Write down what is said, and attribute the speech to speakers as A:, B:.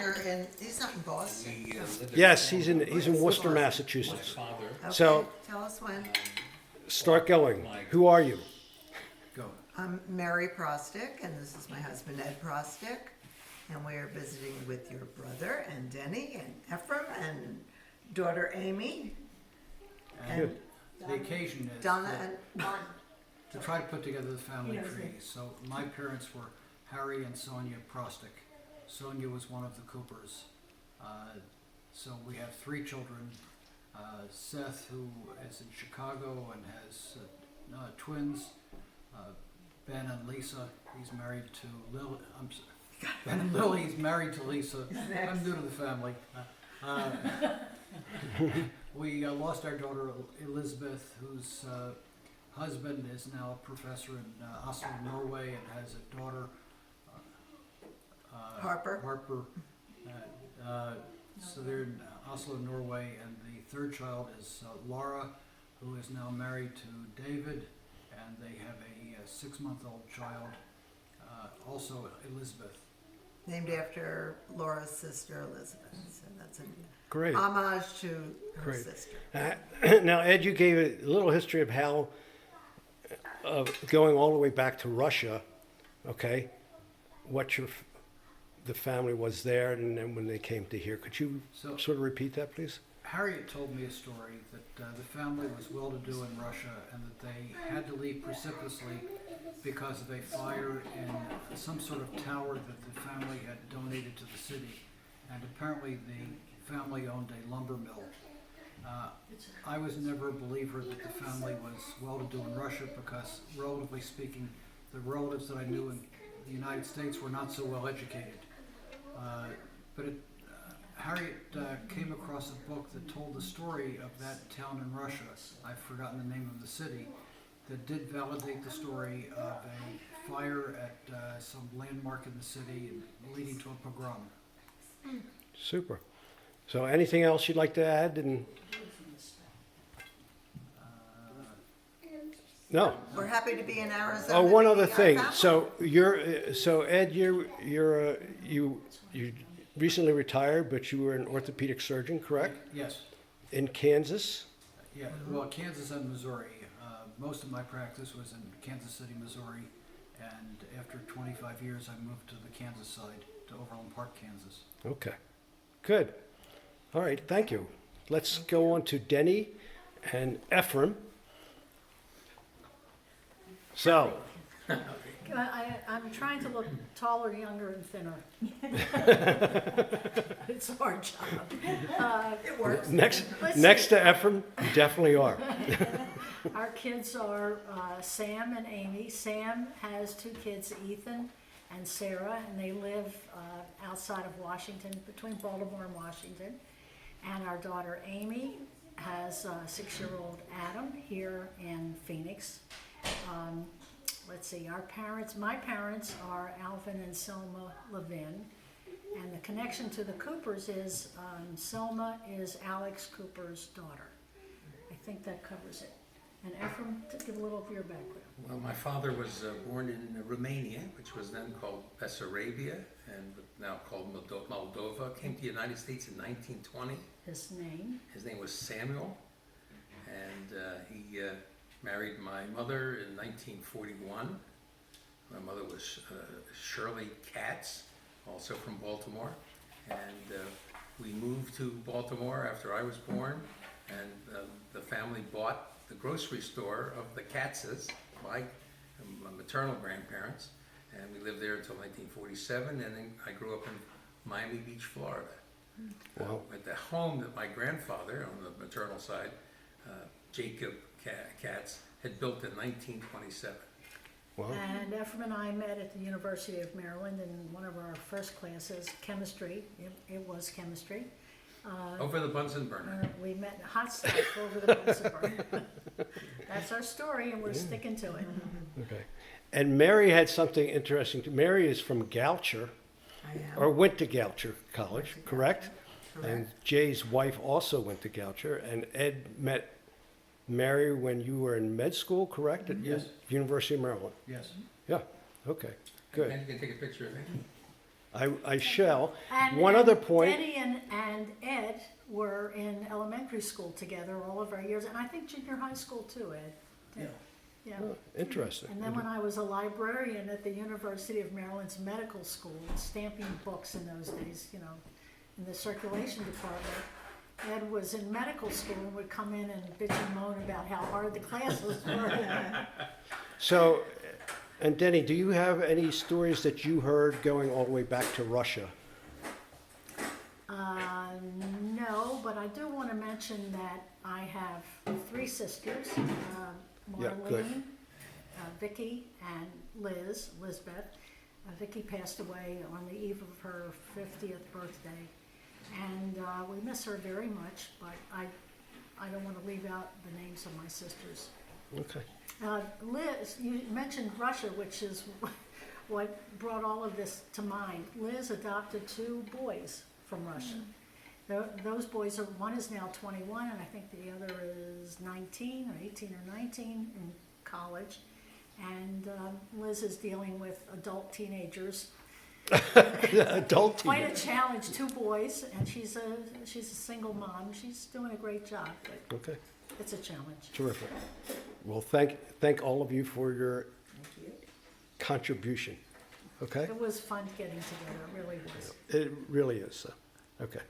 A: doctor in, he's not in Boston.
B: Yes, he's in Worcester, Massachusetts.
A: Okay,
B: So-
A: tell us when.
B: Start going. Who are you?
C: Go.
A: I'm Mary Prostic, and this is my husband Ed Prostic, and we are visiting with your brother and Dennie and Ephraim and daughter Amy and
C: The occasion is
A: Donna and
C: to try to put together the family tree. So my parents were Harry and Sonia Prostic. Sonia was one of the Coopers. So we have three children. Seth, who is in Chicago and has twins. Ben and Lisa. He's married to Lily. I'm sorry. Ben and Lily. He's married to Lisa. I'm new to the family. We lost our daughter Elizabeth, whose husband is now a professor in Oslo, Norway, and has a daughter,
A: Harper.
C: So they're in Oslo, Norway, and the third child is Laura, who is now married to David, and they have a 6-month-old child, also Elizabeth.
A: named after Laura's sister Elizabeth. So that's a
B: Great.
A: homage to her
B: Great.
A: sister.
B: Now, Ed, you gave a little history of how, going all the way back to Russia, okay, what the family was there, and then when they came to here. Could you
C: So-
B: sort of repeat that, please?
C: Harriet told me a story that the family was well-to-do in Russia and that they had to leave precipitously because of a fire in some sort of tower that the family had donated to the city. And apparently the family owned a lumber mill. I was never a believer that the family was well-to-do in Russia because, relatively speaking, the relatives that I knew in the United States were not so well-educated. Harriet came across a book that told the story of that town in Russia. I've forgotten the name of the city, that did validate the story of a fire at some landmark in the city leading to a pogrom.
B: Super. So anything else you'd like to add? And no.
A: We're happy to be in Arizona.
B: Oh, one other
A: meeting
B: thing.
A: our family.
B: So Ed, you recently retired, but you were an orthopedic surgeon, correct?
C: Yes.
B: In Kansas.
C: Yeah, well, Kansas and Missouri. Most of my practice was in Kansas City, Missouri, and after 25 years, I moved to the Kansas side, to Overland Park, Kansas.
B: Okay. Good. All right. Thank you. Let's go on to Dennie and Ephraim. So,
D: I'm trying to look taller, younger, and thinner. It's a hard job.
A: It works.
B: next
D: Let's
B: next
D: see.
B: to Ephraim, you definitely are.
D: Our kids are Sam and Amy. Sam has 2 kids, Ethan and Sarah, and they live outside of Washington, between Baltimore and Washington. And our daughter Amy has 6-year-old Adam here in Phoenix. Let's see, my parents are Alvin and Selma Levin, and the connection to the Coopers is Selma is Alex Cooper's daughter. I think that covers it. And Ephraim, to give a little of your background.
E: Well, my father was born in Romania, which was then called Bessarabia, and now called Moldova. Came to the United States in 1920.
D: His name?
E: His name was Samuel, and he married my mother in 1941. My mother was Shirley Katz, also from Baltimore, and we moved to Baltimore after I was born, and the family bought the grocery store of the Katzes, my maternal grandparents, and we lived there until 1947, and then I grew up in Miami Beach, Florida.
B: Wow.
E: At the home that my grandfather, on the maternal side, Jacob Katz, had built in 1927.
B: Wow.
D: And Ephraim and I met at the University of Maryland in one of our first classes, chemistry. It was chemistry.
E: Over the Bunsen burner.
D: We met in hot stuff over the Bunsen burner. That's our story, and we're sticking to it.
B: Okay. And Mary had something interesting. Mary is from Goucher,
A: I am.
B: or went to Goucher College,
A: Goucher,
B: correct?
A: correct.
B: And Jay's wife also went to Goucher, and Ed met Mary when you were in med school, correct? At
C: Yes.
B: University of Maryland.
C: Yes.
B: Yeah. Okay. Good.
E: And you can take a picture of me.
B: I shall.
D: And-
B: One
D: and
B: other point.
D: Dennie and Ed were in elementary school together all of our years, and I think junior high school too, Ed.
C: Yeah.
D: Yeah.
B: Oh, interesting.
D: And then when I was a librarian at the University of Maryland's medical school, stamping books in those days, you know, in the circulation department, Ed was in medical school and would come in and bitch and moan about how hard the classes were.
B: So, and Denny, do you have any stories that you heard going all the way back to Russia?
D: No, but I do want to mention that I have three sisters,
B: Yeah, good.
D: Marlene, Vicky, and Lisbeth. Vicky passed away on the eve of her 50th birthday, and we miss her very much, but I don't want to leave out the names of my sisters.
B: Okay.
D: Liz, you mentioned Russia, which is what brought all of this to mind. Liz adopted two boys from Russia. Those boys are, one is now 21, and I think the other is 19 or 18 or 19 in college. And Liz is dealing with adult teenagers.
B: Adult
D: Quite a
B: teenagers.
D: challenge, two boys, and she's a single mom. She's doing a great job, but
B: Okay,
D: it's a challenge.
B: terrific. Well, thank all of you for your contribution. Okay?
D: It was fun getting together, it really was.
B: It really is. Okay.